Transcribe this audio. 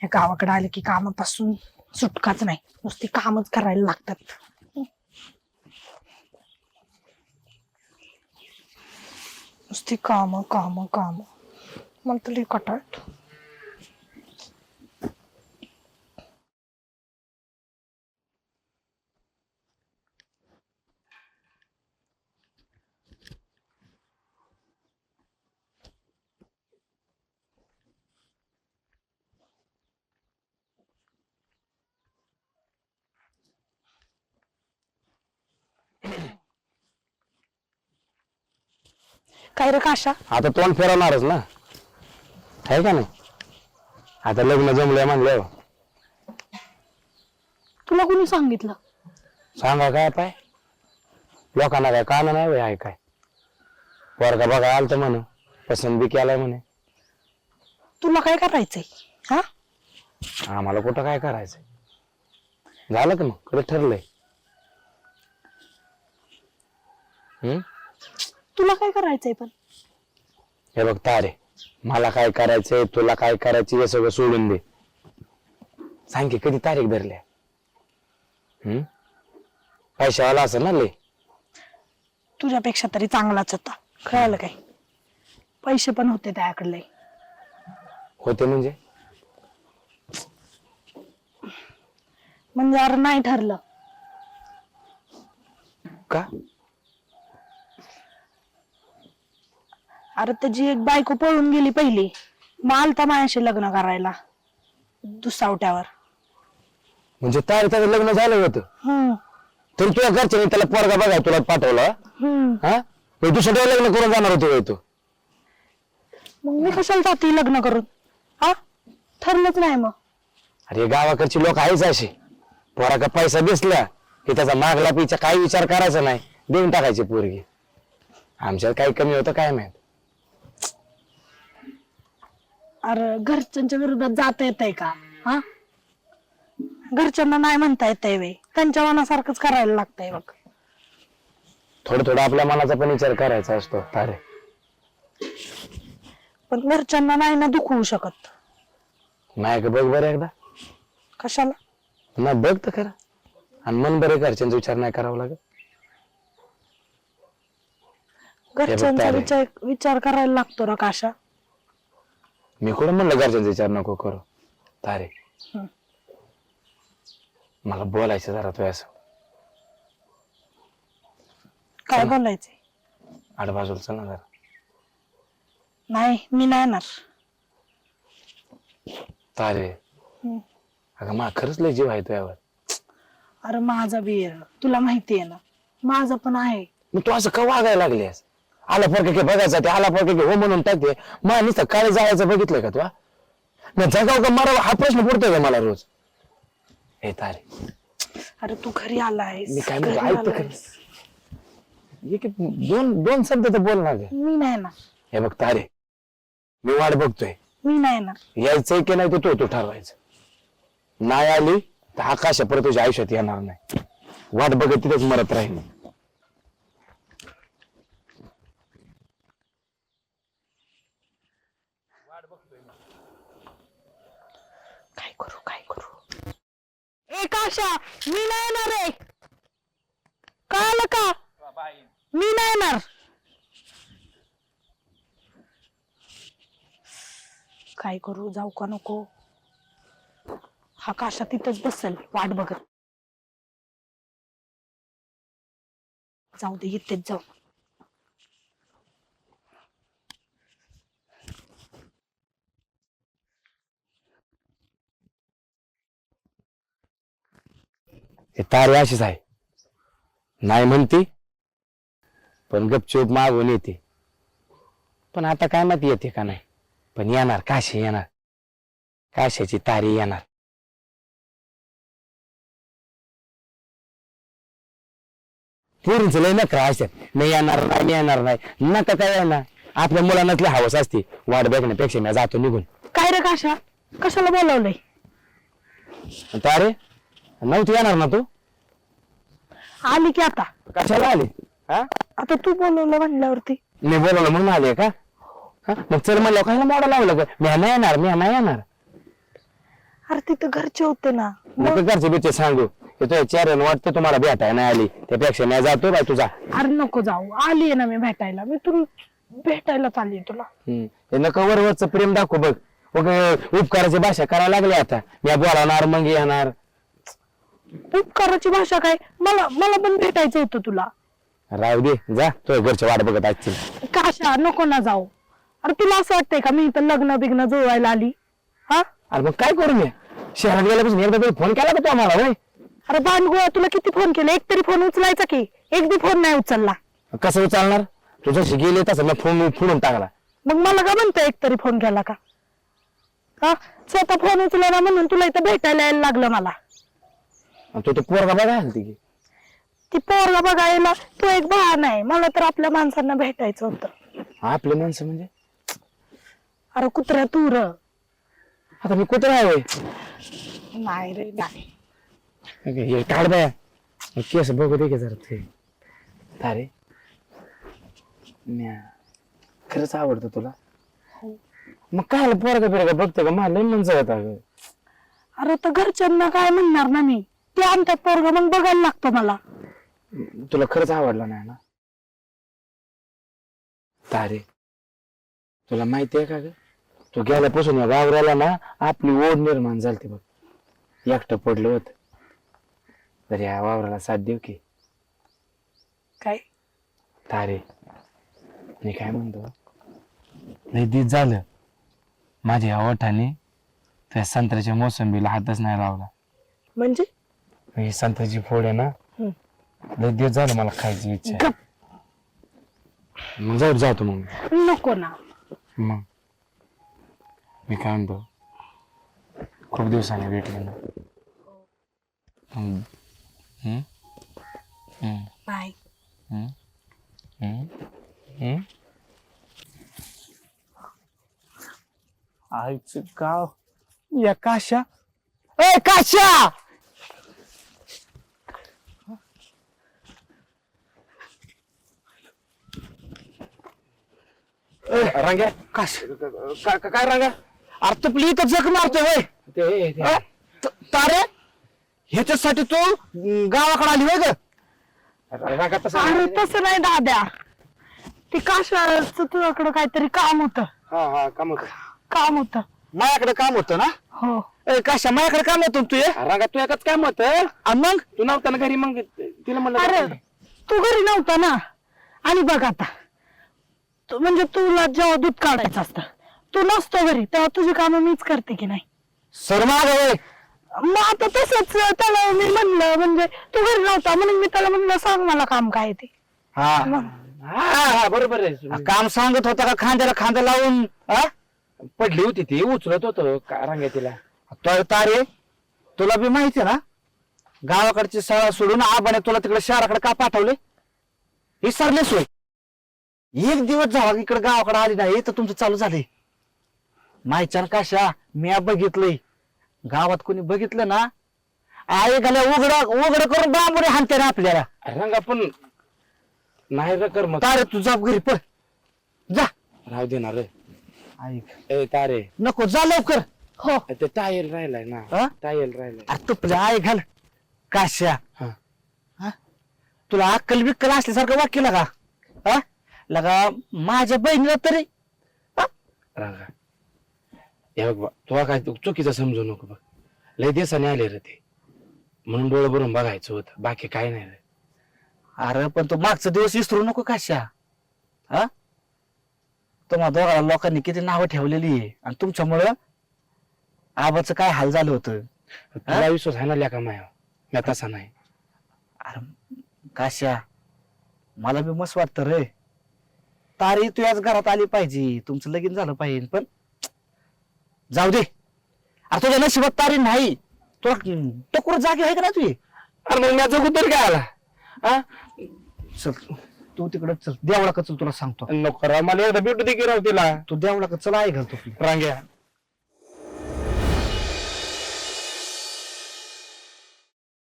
या गावाकडे आले की कामापासून सुटकाच नाही, नुसती कामच करायला लागतात. नुसती काम काम काम, मला तर लई कंटाळा येतो. काय रे काशा, आता तोंड फिरवणारच ना, आहे का नाही? आता लग्न जमलंय म्हणलं, तुला कोणी सांगितलं? सांगा काय पाय, लोकांना काय कान नाही आहे काय? पोरगा बघा आलत म्हण, पसंत बी केलाय म्हणे. तुला काय करायचंय? हा, आम्हाला कुठं काय करायचंय, झालं का मग कडे ठरलंय. तुला काय करायचंय पण? हे बघ तारे, मला काय करायचंय, तुला काय करायचं हे सगळं सोडून दे. सांग की कधी तारीख धरल्या? पैशावाला असेल ना लय. तुझ्यापेक्षा तरी चांगलाच होता, कळालं काय? पैसे पण होते त्याकडले. होते म्हणजे? म्हणजे अरे नाही ठरलं का? अरे त्याची एक बायको पळून गेली पहिली, मग आलता माझ्याशी लग्न करायला दुसावट्यावर. म्हणजे तारे त्याचं लग्न झालं होतं, तरी तुझ्या घरच्याने त्याला पोरगा बघा तुला पाठवला. हा, दुसऱ्या लग्न करून जाणार होते तू? मग मी कशाला जाते लग्न करून? हा, ठरलंच नाही मग. अरे गावाकडची लोक आहेच असे, पोरा का पैसा दिसला की त्याचा मागला पिचा काही विचार करायचा नाही, देऊन टाकायची पोरगी. आमच्यात काही कमी होतं काय माहित. अरे घरच्यांच्या विरोधात जाता येतंय का? हा, घरच्यांना नाही म्हणता येतंय वे, त्यांच्या मनासारखंच करायला लागतंय बघ. थोडं थोडं आपल्या मनाचा पण विचार करायचा असतो तारे. पण घरच्यांना नाही ना दुखवू शकत. नाही का बघ बरं एकदा. कशाला? ना बघ तर खरं, आणि मन बरे घरच्यांचा विचार नाही करावा लागत. घरच्यांचा विचार करायला लागतो रा काशा. मी कुठं म्हणलं घरच्यांचा विचार नको करू तारे. मला बोलायचं जरा तू असं. काय बोलायचंय? आडबाजूला चल ना जरा. नाही, मी नाही येणार. तारे, अगं मा खरंच लय जीव आहे तुझ्यावर. अरे माझा बी आहे, तुला माहिती आहे ना, माझा पण आहे. मग तू असं का वागायला लागलीस? आला फरक की बघायचा ते, आला फरक की हो म्हणून टाकते. मला नुसतं काळे जायचं बघितलंय का तू? मग जगाव का मारावं हा प्रश्न पडतोय का मला रोज? हे तारे, अरे तू घरी आलाय, मी काय म्हणतो ऐक तर खरं. दोन शब्द तर बोल ना ग. मी नाही येणार. हे बघ तारे, मी वाट बघतोय. मी नाही येणार. यायचंय की नाही तू ठरवायचं. नाही आली तर आकाश परत तुझ्या आयुष्यात येणार नाही. वाट बघत तिथेच मरत राहील. काय करू काय करू? ए काशा, मी नाही येणार रे, कळालं का? मी नाही येणार. काय करू, जाऊ का नको? हा काशा तिथंच बसेल वाट बघत. जाऊ दे, येतेच जाऊ. हे तारे अशीच आहे, नाही म्हणती पण गपचूप मागून येते. पण आता काय माहिती येते का नाही, पण येणार. काशी येणार, काशाची तारी येणार. पोरींच लय नखरा असतात, नाही येणार नाही, नाही येणार नाही. नका काय येणार, आपल्या मुलांनाच लय हवस असते. वाट बघण्यापेक्षा मी जातो निघून. काय रे काशा, कशाला बोलावलंय? तारे, नव्हती येणार ना तू? आली की आता. कशाला आली? हा, आता तू बोलवलं म्हणल्यावरती. मी बोलवलं म्हणून आले का? मग चल म्हणलं काय मोडा लावलं का? मी नाही येणार, मी नाही येणार. अरे तिथं घरचे होते ना. नको घरचे बिचे सांगू की तुझ्या चेहऱ्यानं वाटतं तुम्हाला भेटायला नाही आली, त्यापेक्षा मी जातो बाय तुझा. अरे नको जाऊ, आली ना मी भेटायला, मी तुला भेटायला चालली तुला. हे नको वरवरच प्रेम दाखव बघ. उपकाराची भाषा करायला लागली आता. मी बोलावणार मग येणार. उपकाराची भाषा काय, मला मला पण भेटायचं होतं तुला. राहू दे, जा तुझ्या घरच्या वाट बघत असतील. काशा नको ना जाऊ. अरे तुला असं वाटतंय का मी इथं लग्न बिग्न जुळवायला आली? हा अरे मग काय करू मी? शहरात गेल्यापासून एकदा तरी फोन केला का तू आम्हाला? होय अरे भांडगुळा, तुला किती फोन केले, एक तरी फोन उचलायचा की. एक बी फोन नाही उचलला. कसं चालणार? तू जशी गेले तसं मी फोन फोडून टाकला. मग मला का म्हणतो एक तरी फोन केला का? हा स्वतः फोन उचलला ना म्हणून तुला इथं भेटायला यायला लागलं मला. तू तो पोरगा बघा की ती पोरगा बघायला तू एक बहाणा आहे. मला तर आपल्या माणसांना भेटायचं होतं. आपले माणसं म्हणजे? अरे कुत्र्या तूर. आता मी कुठे आहे? नाही रे नाही. हे काढ बाया, केस बघू दे की जरा ते. अरे म्या खरंच आवडतं तुला? मग काय पोरगा बिरगा बघतो का? मला लय मन जळत अगं. अरे तर घरच्यांना काय म्हणणार ना मी? ते आणतात पोरगा मग बघायला लागतो मला. तुला खरंच आवडला नाही ना? तारे तुला माहिती आहे का ग, तू गेल्यापासून या गावराला ना आपली ओढ निर्माण झाली बघ. एकटं पडलं होत तर या वावराला साथ देऊ की. काय तारे मी काय म्हणतो, लय दिस झालं माझ्या या ओठाने त्या संत्र्याच्या मोसंबीला हातच नाही लावला. म्हणजे? ही संत्र्याची फोड आहे ना, लय दिवस झालं मला खायची इच्छा आहे. मग जातो मग. नको ना. मग मी काय म्हणतो, खूप दिवसाने भेटले ना. बाय. आईचं गाव या काशा. ए काशा, रांग्या काश काय रांग्या? अरे तुपली इथं जख मारतोय वय तारे. ह्याच्यासाठी तू गावाकडे आली वय ग? अरे तसं नाही दाद्या, ते काशाचं तुझ्याकडं काहीतरी काम होतं. हा काम होत. माझ्याकडे काम होतं ना? हो. ए काशा, माझ्याकडे काम होतं तू रांगा, तू एकाच काम होतं. मग तू नव्हता ना घरी, मग तिला म्हणलं. अरे तू घरी नव्हता ना. आणि बघ आता, म्हणजे तुला जेव्हा दूध काढायचं असतं तू नसतो घरी, तेव्हा तुझी कामं मीच करते की नाही? सर माग मग आता तसंच त्याला मी म्हणलं, म्हणजे तू घरी नव्हता म्हणून मी त्याला म्हणलं सांग मला काम काय ते. हा बरोबर आहे. काम सांगत होता का खांद्याला खांदा लावून? पडली होती ती, उचलत होतो रांग्या तिला. तारे तुला बी माहिती ना, गावाकडची शाळा सोडून आबाने तुला तिकडे शहराकडे का पाठवले? विसरले सोय. एक दिवस झाला इकडे गावाकडे आली नाही तर तुमचं चालू झाले. मायच्यान काशा मी बघितलंय, गावात कोणी बघितलं ना आई घाल्या उघड करून बांबुरे हाणते ना आपल्याला. रंगा पण नाही रे कर. मग तारे तू जा घरी पळ, जा. राहू देणार रे. ऐक ए तारे, नको जा लवकर. हो. ते टायर राहिलाय ना, टायर राहिलाय. अरे तुपल्या आई घाल काशा. तुला अक्कल बिक्कल असल्यासारखं वाक्य लगा लगा माझ्या बहिणीला तरी. रांगा हे बघ, तुला काय चुकीचं समजू नको बघ. लय दिवसाने आले रे ते, म्हणून डोळं भरून बघायचं होतं, बाकी काय नाही रे. अरे पण तो मागचा दिवस विसरू नको काशा. तुम्हा दोघांना लोकांनी किती नावं ठेवलेली आहे, आणि तुमच्यामुळं आबाचं काय हाल झालं होतं. तुला विश्वास आहे ना लेका माया? मी तसा नाही. अरे काशा मला बी मस्त वाटतं रे, तारी तू याच घरात आली पाहिजे, तुमचं लगीन झालं पाहिजे. पण जाऊ दे, अरे तुझ्या नशिबात तारी नाही. तुला टकोर जागी आहे का ना तुझी? अरे मग माझं कुठं काय आला? चल तू तिकडे चल, देवळा का चल, तुला सांगतो. नको मला एकदा भेटू दे की राव तिला. तू देवळा का चल, आहे घालतो रांग्या.